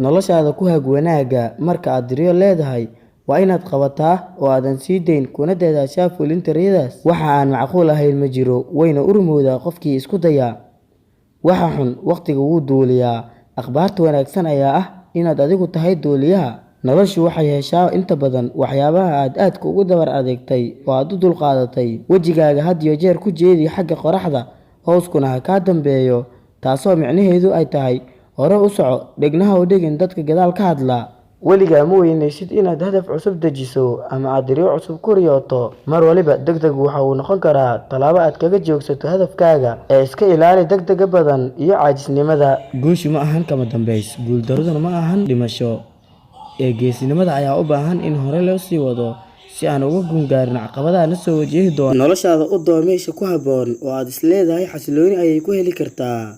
noloshaada ku hag wanaaga marka aad riyo leedahay waa inaad qabataa oo aadan sii dayn kuna dadaashaa fulinta riyadaas. Waxa aan macquul ahayn ma jiro, wayna u rumowdaa qofkii isku daya. Waxa xun waqtiga wuu duuliyaa. Akhbaarta wanaagsan ayaa ah inaad adigu tahay duuliyaha. Noloshu waxay heshaa inta badan waxyaabaha aad aadka ugu dabar adeegtay oo aad u dulqaadatay. Wejigaaga had iyo jeer ku jeedi xagga qoraxda, hooskuna ha ka dambeeyo, taasoo micnaheedu ay tahay hore u soco, dhegnaha u dhigin dadka gadaal ka hadla. Weligaa ma weynaysid inaad hadaf cusub dejiso ama aad riyo cusub ku riyooto. Mar waliba degdeg waxa uu noqon karaa tallaabo aad kaga joogsato hadafkaaga. Iska ilaali degdega badan iyo caajisnimada. Guushu ma ahan kama dambays, guuldaraduna ma ahan dhimasho. Geesinimada ayaa u baahan in hore loo sii wado si aan uga gungaarin caqabadaha na soo wajihi doona. Noloshaada u door meesha ku habboon oo aad is leedahay xasilooni ayay ku heli kartaa.